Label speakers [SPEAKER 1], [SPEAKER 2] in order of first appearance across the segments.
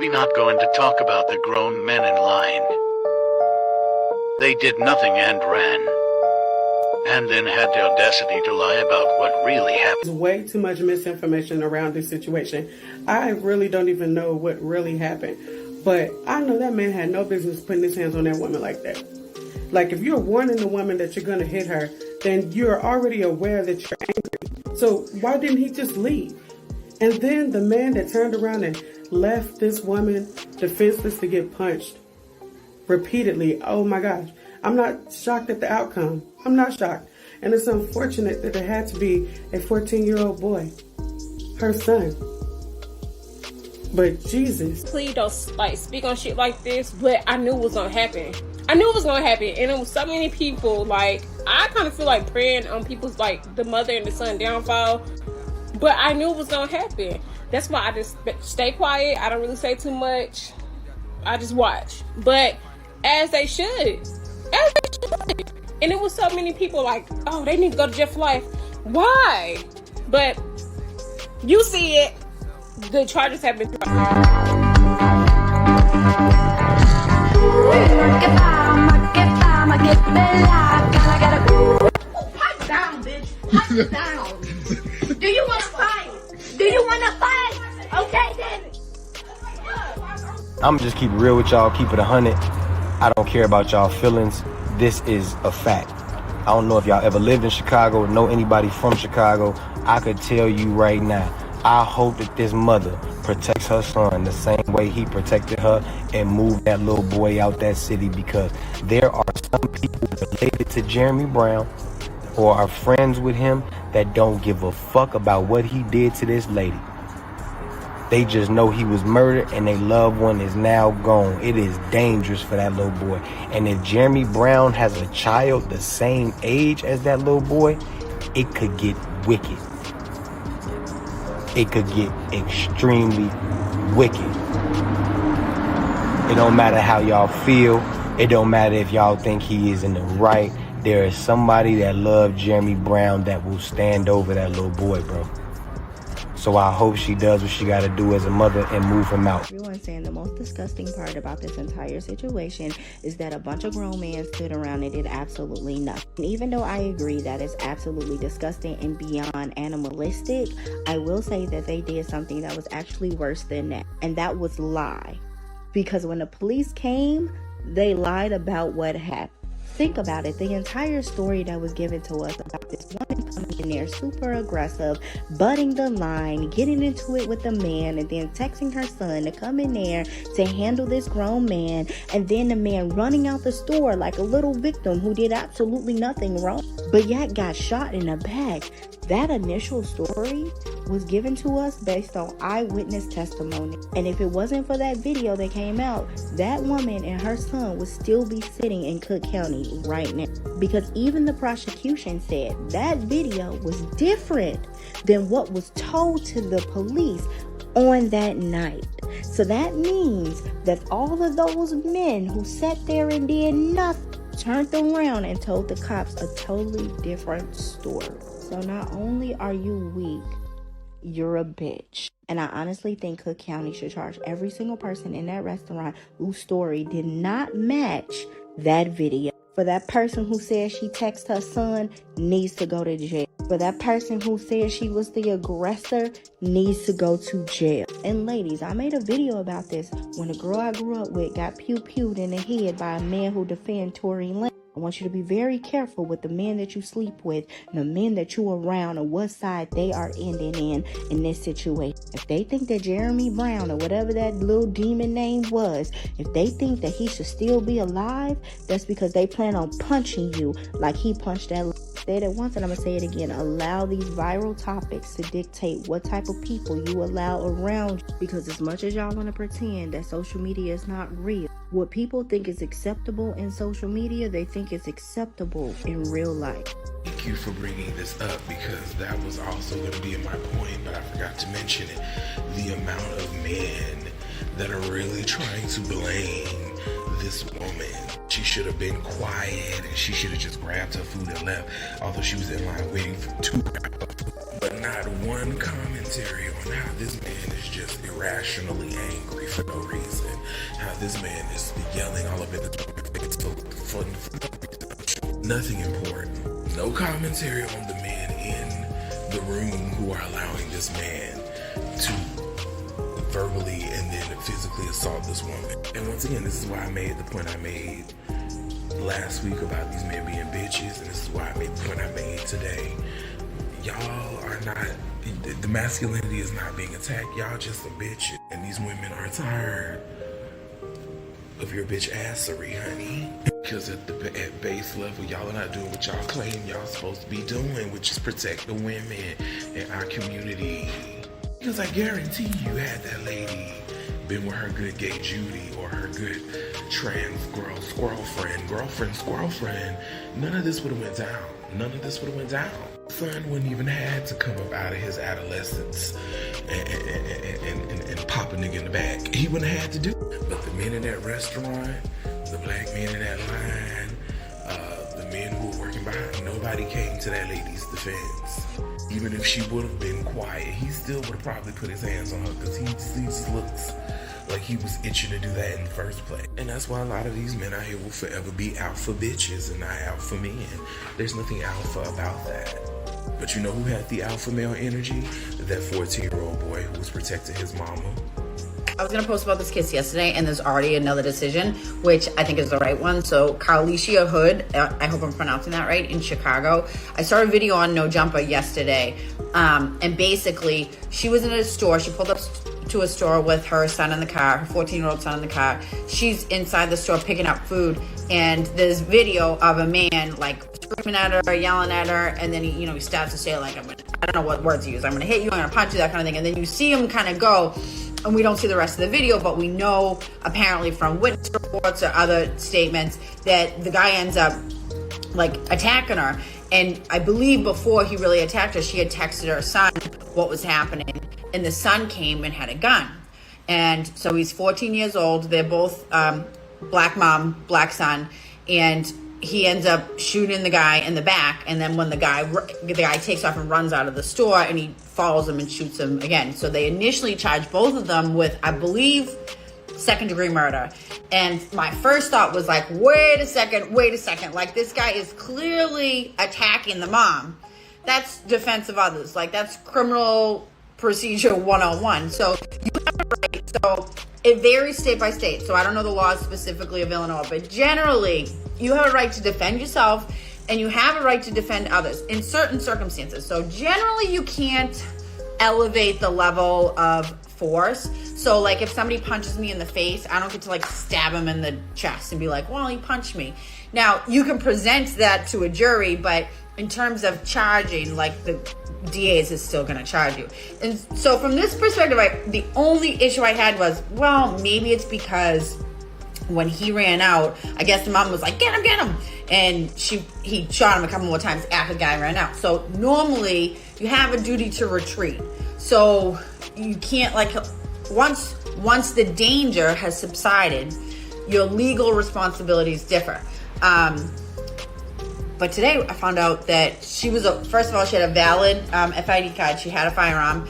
[SPEAKER 1] we not going to talk about the grown men in line? They did nothing and ran. And then had the audacity to lie about what really happened.
[SPEAKER 2] There's way too much misinformation around this situation. I really don't even know what really happened. But I know that man had no business putting his hands on that woman like that. Like, if you're warning the woman that you're going to hit her, then you're already aware that you're angry. So why didn't he just leave? And then the man that turned around and left this woman defenseless to get punched repeatedly. Oh my gosh. I'm not shocked at the outcome. I'm not shocked. And it's unfortunate that it had to be a 14-year-old boy, her son. But Jesus.
[SPEAKER 3] Please don't speak on shit like this, but I knew it was gonna happen. I knew it was gonna happen, and it was so many people, I kind of feel like praying on people's, the mother and the son downfall, but I knew it was gonna happen. That's why I just stay quiet. I don't really say too much. I just watch. But as they should. And it was so many people oh, they need to go to jail for life. Why? But you see it. The charges have been thrown.
[SPEAKER 4] Pipe down, bitch. Pipe down. Do you want to fight? Do you want to fight? Okay, then.
[SPEAKER 5] I'm just keep it real with y'all, keep it 100. I don't care about y'all feelings. This is a fact. I don't know if y'all ever lived in Chicago or know anybody from Chicago. I could tell you right now, I hope that this mother protects her son the same way he protected her and moved that little boy out that city, because there are some people related to Jeremy Brown or are friends with him that don't give a fuck about what he did to this lady. They just know he was murdered and their loved one is now gone. It is dangerous for that little boy. And if Jeremy Brown has a child the same age as that little boy, it could get wicked. It could get extremely wicked. It don't matter how y'all feel. It don't matter if y'all think he is in the right. There is somebody that loves Jeremy Brown that will stand over that little boy, bro. So I hope she does what she got to do as a mother and move him out.
[SPEAKER 6] Everyone's saying the most disgusting part about this entire situation is that a bunch of grown men stood around and did absolutely nothing. And even though I agree that it's absolutely disgusting and beyond animalistic, I will say that they did something that was actually worse than that. And that was lie. Because when the police came, they lied about what happened. Think about it. The entire story that was given to us about this woman coming in there super aggressive, butting the line, getting into it with the man, and then texting her son to come in there to handle this grown man, and then the man running out the store like a little victim who did absolutely nothing wrong, but yet got shot in the back. That initial story was given to us based on eyewitness testimony. And if it wasn't for that video that came out, that woman and her son would still be sitting in Cook County right now. Because even the prosecution said that video was different than what was told to the police on that night. So that means that all of those men who sat there and did nothing turned around and told the cops a totally different story. So not only are you weak, you're a bitch. And I honestly think Cook County should charge every single person in that restaurant whose story did not match that video. For that person who said she texted her son, needs to go to jail. For that person who said she was the aggressor, needs to go to jail. And ladies, I made a video about this when a girl I grew up with got pew-pewed in the head by a man who defended Tory Lanez. I want you to be very careful with the men that you sleep with and the men that you around and what side they are ending in this situation. If they think that Jeremy Brown or whatever that little demon name was, if they think that he should still be alive, that's because they plan on punching you like he punched that. Said it once and I'm going to say it again. Allow these viral topics to dictate what type of people you allow around you. Because as much as y'all want to pretend that social media is not real, what people think is acceptable in social media, they think is acceptable in real life.
[SPEAKER 7] Thank you for bringing this up, because that was also going to be in my point, but I forgot to mention it. The amount of men that are really trying to blame this woman. She should have been quiet and she should have just grabbed her food and left, although she was in line waiting to grab her food. but not one commentary on how this man is just irrationally angry for no reason. How this man is yelling all up in his face for no reason. Nothing important. No commentary on the men in the room who are allowing this man to verbally and then physically assault this woman. And once again, this is why I made the point I made last week about these men being bitches, and this is why I made the point I made today. Y'all are not, the masculinity is not being attacked. Y'all just some bitches, and these women are tired of your bitch assery, honey. Because at base level, y'all are not doing what y'all claim y'all supposed to be doing, which is protect the women in our community. Because I guarantee you, had that lady been with her good gay Judy or her good trans girlfriend, squirrel friend, none of this would have went down. None of this would have went down. Son wouldn't even had to come up out of his adolescence and pop a nigga in the back. He wouldn't have had to do it. But the men in that restaurant, the black men in that line, the men who were working behind, nobody came to that lady's defense. Even if she would have been quiet, he still would have probably put his hands on her because he just looks like he was itching to do that in the first place. And that's why a lot of these men out here will forever be alpha bitches and not alpha men. There's nothing alpha about that. But you know who had the alpha male energy? That 14-year-old boy who was protecting his mama.
[SPEAKER 8] I was going to post about this case yesterday, and there's already another decision, which I think is the right one. So Carlishia Hood, I hope I'm pronouncing that right, in Chicago. I saw a video on No Jumper yesterday, and basically she was in a store. She pulled up to a store with her son in the car, her 14-year-old son in the car. She's inside the store picking up food, and there's video of a man like screaming at her, yelling at her, and then he starts to say like, I don't know what words he used. I'm going to hit you, I'm going to punch you, that kind of thing. And then you see him kind of go, and we don't see the rest of the video, but we know apparently from witness reports or other statements that the guy ends up like attacking her. And I believe before he really attacked her, she had texted her son what was happening, and the son came and had a gun. And so he's 14 years old. They're both black mom, black son, and he ends up shooting the guy in the back. And then when the guy takes off and runs out of the store, and he follows him and shoots him again. So they initially charged both of them with, I believe, second-degree murder. And my first thought was like, wait a second. Like, this guy is clearly attacking the mom. That's defense of others. Like, that's criminal procedure 101. So you have a right. So it varies state by state. So I don't know the laws specifically of Illinois, but generally you have a right to defend yourself, and you have a right to defend others in certain circumstances. So generally you can't elevate the level of force. So like if somebody punches me in the face, I don't get to like stab him in the chest and be like, well, he punched me. Now you can present that to a jury, but in terms of charging, like the DAs is still going to charge you. And so from this perspective, the only issue I had was, well, maybe it's because when he ran out, I guess the mom was like, get him. And he shot him a couple more times after the guy ran out. So normally you have a duty to retreat. So you can't, like, once the danger has subsided, your legal responsibilities differ. But today I found out that she was, first of all, she had a valid FID card. She had a firearm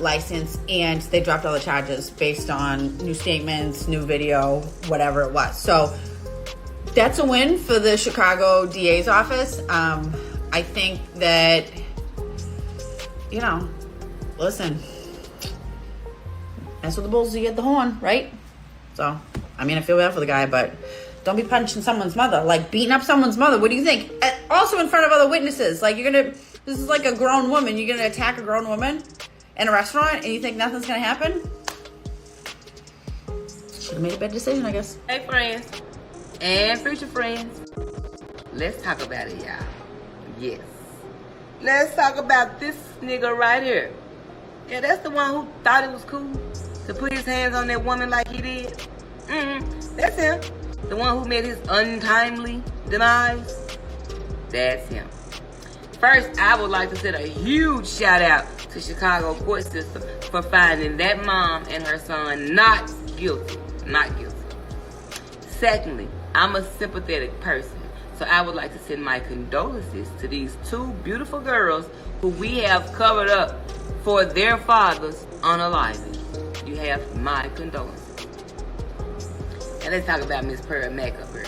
[SPEAKER 8] license, and they dropped all the charges based on new statements, new video, whatever it was. So that's a win for the Chicago DA's office. I think that, listen, that's what the bulls do, you get the horn, right? So, I feel bad for the guy, but don't be punching someone's mother, like beating up someone's mother. What do you think? Also in front of other witnesses. Like, this is like a grown woman. You're going to attack a grown woman in a restaurant, and you think nothing's going to happen? Should have made a bad decision, I guess.
[SPEAKER 9] Hey, friends and future friends. Let's talk about it, y'all. Yes. Let's talk about this nigga right here. Yeah, that's the one who thought it was cool to put his hands on that woman like he did. That's him. The one who met his untimely demise. That's him. First, I would like to send a huge shout out to Chicago court system for finding that mom and her son not guilty. Not guilty. Secondly, I'm a sympathetic person. So I would like to send my condolences to these two beautiful girls who we have covered up for their fathers unaliving. You have my condolences. And let's talk about Miss Pearl Mack up here.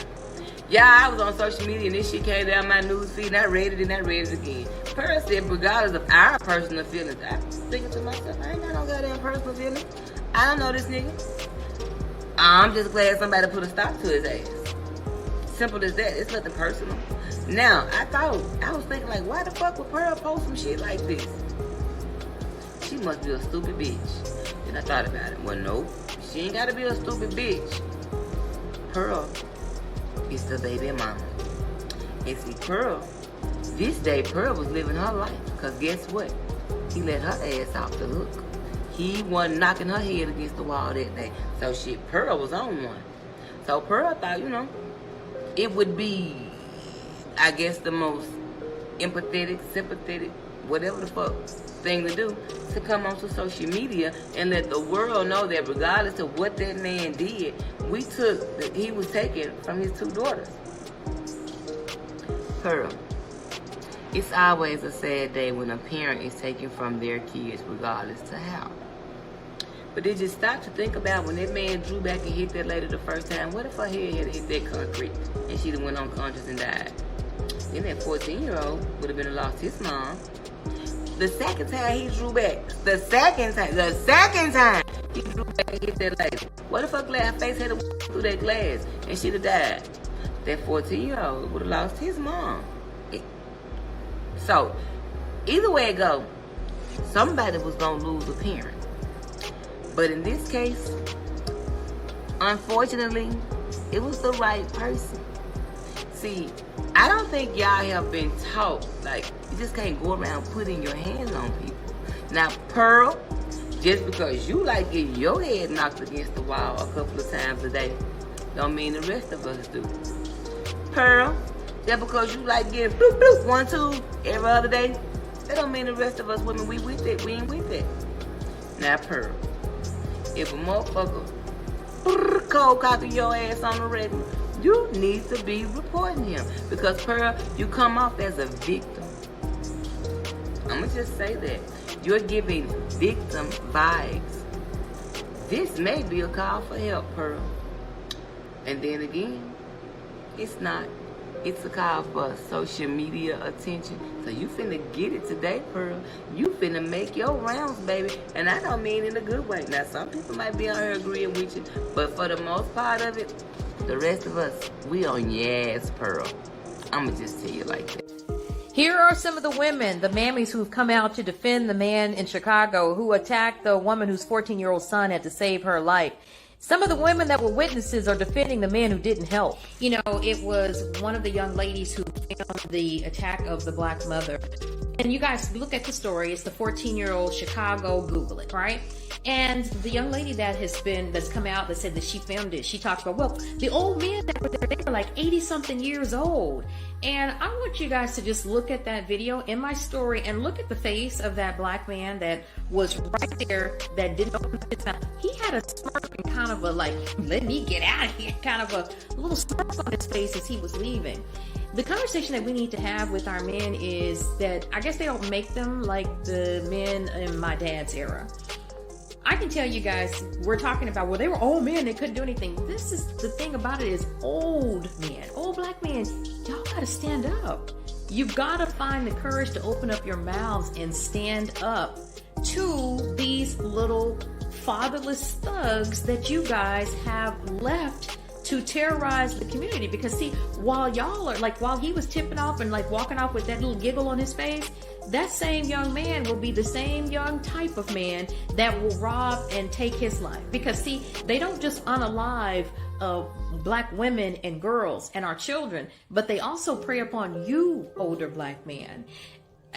[SPEAKER 9] Yeah, I was on social media and this shit came down my news feed and I read it and I read it again. Pearl said, regardless of our personal feelings, I was thinking to myself, I ain't got no goddamn personal feelings. I don't know this nigga. I'm just glad somebody put a stop to his ass. Simple as that. It's nothing personal. Now, I was thinking like, why the fuck would Pearl post some shit like this? She must be a stupid bitch. Then I thought about it. Well, nope. She ain't gotta be a stupid bitch. Pearl is the baby mama. And see, Pearl, this day Pearl was living her life. Because guess what? He let her ass off the hook. He wasn't knocking her head against the wall that day. So shit, Pearl was on one. So Pearl thought, you know, it would be, I guess, the most empathetic, sympathetic, whatever the fuck thing to do, to come onto social media and let the world know that regardless of what that man did, he was taken from his two daughters. Pearl, it's always a sad day when a parent is taken from their kids regardless to how. But did you stop to think about when that man drew back and hit that lady the first time? What if her head had hit that concrete and she went unconscious and died? Then that 14-year-old would have been lost his mom. The second time he drew back, the second time he drew back and hit that lady. What if her face had went through that glass and she'd have died? That 14-year-old would have lost his mom. So, either way it go, somebody was going to lose a parent. But in this case, unfortunately, it was the right person. See, I don't think y'all have been taught, like, you just can't go around putting your hands on people. Now, Pearl, just because you like getting your head knocked against the wall a couple of times a day, don't mean the rest of us do. Pearl, just because you like getting bloop bloop 1, 2 every other day, that don't mean the rest of us women, we with it, we ain't with it. Now, Pearl, if a motherfucker cold cocking your ass on the regular, you need to be reporting him. Because, Pearl, you come off as a victim. I'm going to just say that. You're giving victim vibes. This may be a call for help, Pearl. And then again, it's not. It's a call for social media attention. So you finna get it today, Pearl. You finna make your rounds, baby. And I don't mean in a good way. Now, some people might be on here agreeing with you, but for the most part of it, the rest of us, we on your ass, Pearl. I'ma just tell you like that.
[SPEAKER 10] Here are some of the women, the mammies who've come out to defend the man in Chicago who attacked the woman whose 14-year-old son had to save her life. Some of the women that were witnesses are defending the man who didn't help. You know, it was one of the young ladies who filmed the attack of the black mother. And you guys look at the story. It's the 14-year-old Chicago. Google it, right? And the young lady that's come out that said that she filmed it, she talks about, well, the old men that were there, they were like 80-something years old. And I want you guys to just look at that video in my story and look at the face of that black man that was right there, that didn't open his mouth. He had a smirk and kind of a like, let me get out of here, kind of a little smirk on his face as he was leaving. The conversation that we need to have with our men is that I guess they don't make them like the men in my dad's era. I can tell you guys, we're talking about, well, they were old men, they couldn't do anything. This is the thing about it is old men, old black men, y'all gotta stand up. You've gotta find the courage to open up your mouths and stand up to these little fatherless thugs that you guys have left to terrorize the community. Because see, while y'all are like, while he was tipping off and like walking off with that little giggle on his face, that same young man will be the same young type of man that will rob and take his life. Because see, they don't just unalive black women and girls and our children, but they also prey upon you, older black man.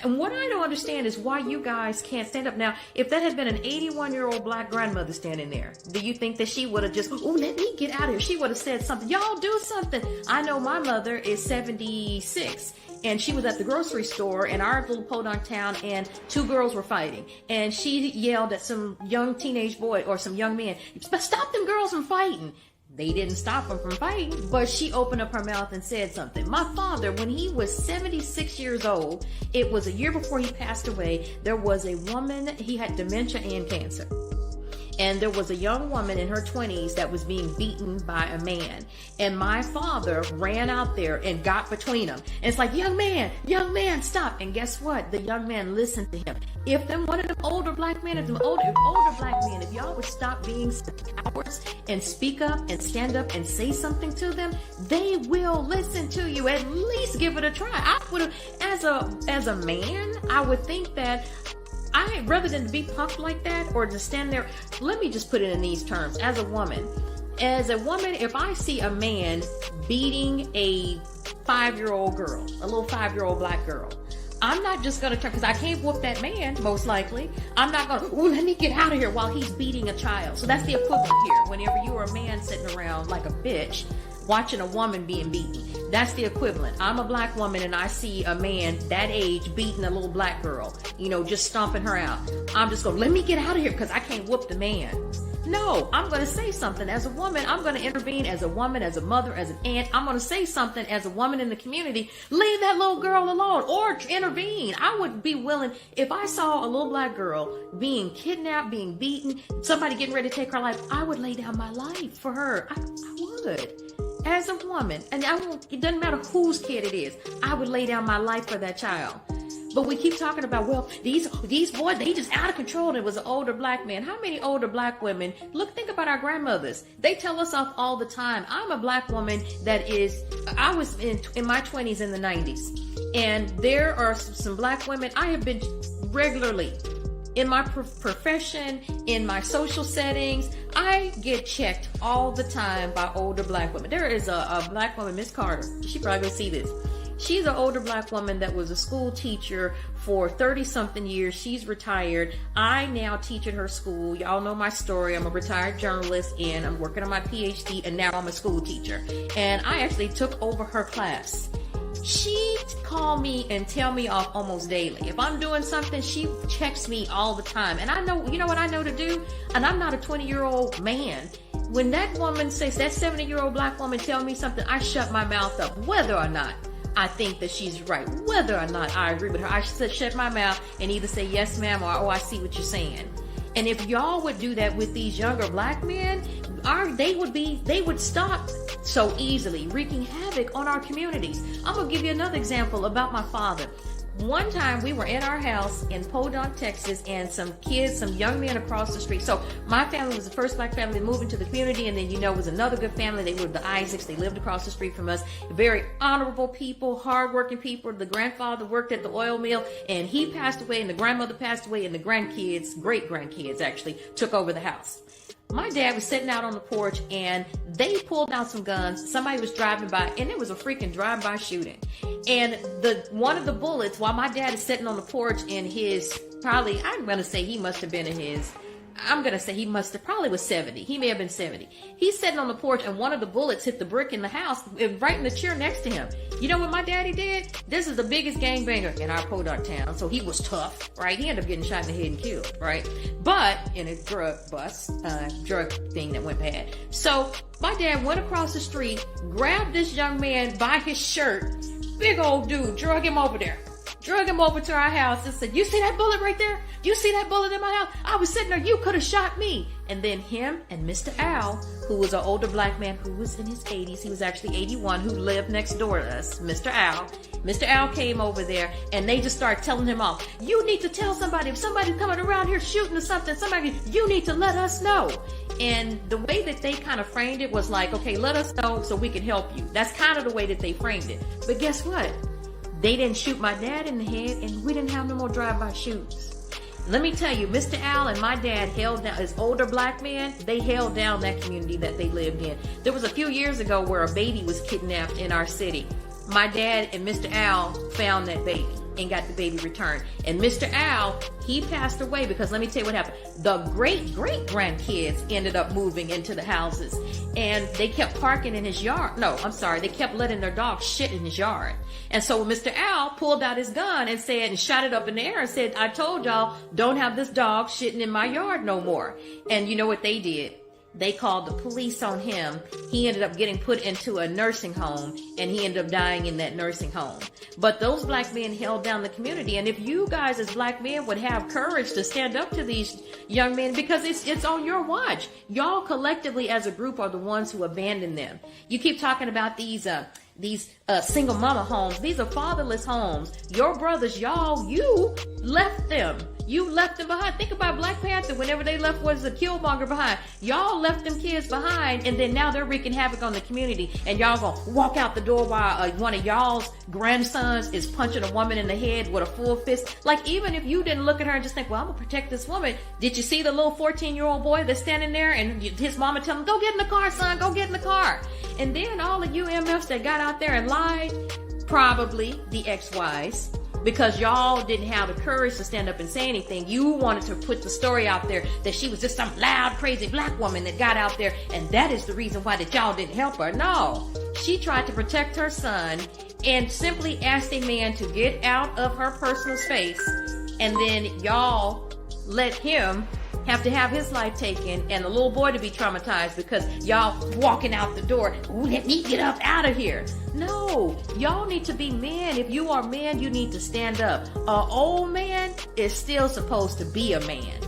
[SPEAKER 10] And what I don't understand is why you guys can't stand up. Now, if that had been an 81-year-old black grandmother standing there, do you think that she would have just, oh, let me get out of here? She would have said something. Y'all do something. I know my mother is 76, and she was at the grocery store in our little podunk town, and two girls were fighting. And she yelled at some young teenage boy or some young man, stop them girls from fighting. They didn't stop him from fighting, but she opened up her mouth and said something. My father, when he was 76 years old, it was a year before he passed away, there was a woman, he had dementia and cancer. And there was a young woman in her 20s that was being beaten by a man. And my father ran out there and got between them. And it's like, young man, stop. And guess what? The young man listened to him. If them one of them older black men, if older black men, if y'all would stop being cowards and speak up and stand up and say something to them, they will listen to you. At least give it a try. I would have, as a man, I would think that rather than to be punked like that or to stand there, let me just put it in these terms. As a woman, if I see a man beating a 5-year-old girl, a little 5-year-old black girl, I'm not just going to turn, because I can't whoop that man, most likely. I'm not going to, let me get out of here while he's beating a child. So that's the equivalent here. Whenever you are a man sitting around like a bitch, watching a woman being beaten. That's the equivalent. I'm a black woman and I see a man that age beating a little black girl, just stomping her out. I'm just going, let me get out of here because I can't whoop the man. No, I'm going to say something. As a woman, I'm going to intervene as a woman, as a mother, as an aunt. I'm going to say something as a woman in the community. Leave that little girl alone or intervene. I would be willing, if I saw a little black girl being kidnapped, being beaten, somebody getting ready to take her life, I would lay down my life for her. I would. As a woman, and it doesn't matter whose kid it is, I would lay down my life for that child. But we keep talking about, well, these boys, they just out of control. And it was an older black man. How many older black women? Think about our grandmothers. They tell us off all the time. I'm a black woman I was in my 20s in the 90s. And there are some black women I have been regularly in my profession, in my social settings. I get checked all the time by older black women. There is a black woman, Miss Carter. She probably will see this. She's an older black woman that was a school teacher for 30-something years. She's retired. I now teach at her school. Y'all know my story. I'm a retired journalist and I'm working on my PhD and now I'm a school teacher. And I actually took over her class. She call me and tell me off almost daily. If I'm doing something, she checks me all the time. And I know, you know what I know to do? And I'm not a 20-year-old man. When that woman says, that 70-year-old black woman tell me something, I shut my mouth up, whether or not I think that she's right, whether or not I agree with her. I shut my mouth and either say yes ma'am or oh I see what you're saying. And if y'all would do that with these younger black men, they would stop so easily wreaking havoc on our communities. I'm gonna give you another example about my father. One time we were in our house in Podunk, Texas, and some young men across the street. So my family was the first black family to move into the community, and then it was another good family. They were the Isaacs. They lived across the street from us. Very honorable people, hardworking people. The grandfather worked at the oil mill, and he passed away, and the grandmother passed away, and the grandkids, great-grandkids actually, took over the house. My dad was sitting out on the porch and they pulled out some guns. Somebody was driving by and it was a freaking drive-by shooting. And one of the bullets, while my dad is sitting on the porch in I'm going to say he must have been in his, probably was 70. He may have been 70. He's sitting on the porch and one of the bullets hit the brick in the house, right in the chair next to him. You know what my daddy did? This is the biggest gangbanger in our Podunk town. So he was tough, right? He ended up getting shot in the head and killed, right? But in a drug thing that went bad. So my dad went across the street, grabbed this young man by his shirt, big old dude, drug him over to our house and said, you see that bullet right there? You see that bullet in my house? I was sitting there, you could have shot me. And then him and Mr. Al, who was an older black man who was in his 80s, he was actually 81, who lived next door to us, Mr. Al came over there and they just started telling him off. You need to tell somebody, if somebody's coming around here shooting or something, you need to let us know. And the way that they kind of framed it was like, okay, let us know so we can help you. That's kind of the way that they framed it. But guess what? They didn't shoot my dad in the head and we didn't have no more drive-by shootings. Let me tell you, Mr. Al and my dad held down, as older black men, they held down that community that they lived in. There was a few years ago where a baby was kidnapped in our city. My dad and Mr. Al found that baby and got the baby returned. And Mr. Al, he passed away because let me tell you what happened. The great-great-grandkids ended up moving into the houses and they kept parking in his yard. No, I'm sorry. They kept letting their dog shit in his yard. And so Mr. Al pulled out his gun and shot it up in the air and said, I told y'all, don't have this dog shitting in my yard no more. And you know what they did? They called the police on him. He ended up getting put into a nursing home, and he ended up dying in that nursing home. But those black men held down the community. And if you guys as black men would have courage to stand up to these young men, because it's on your watch. Y'all collectively as a group are the ones who abandoned them. You keep talking about these single mama homes. These are fatherless homes. Your brothers, you left them. You left them behind. Think about Black Panther. Whenever they left, was a Killmonger behind. Y'all left them kids behind, and then now they're wreaking havoc on the community. And y'all gonna walk out the door while one of y'all's grandsons is punching a woman in the head with a full fist. Like, even if you didn't look at her and just think, well, I'm gonna protect this woman. Did you see the little 14-year-old boy that's standing there, and his mama tell him, go get in the car, son, go get in the car. And then all of you MFs that got out there and lied, probably the ex-wives, because y'all didn't have the courage to stand up and say anything. You wanted to put the story out there that she was just some loud, crazy black woman that got out there, and that is the reason why that y'all didn't help her. No, she tried to protect her son and simply asked a man to get out of her personal space, and then y'all let him have to have his life taken and the little boy to be traumatized because y'all walking out the door, ooh, let me get up out of here. No, y'all need to be men. If you are men, you need to stand up. An old man is still supposed to be a man.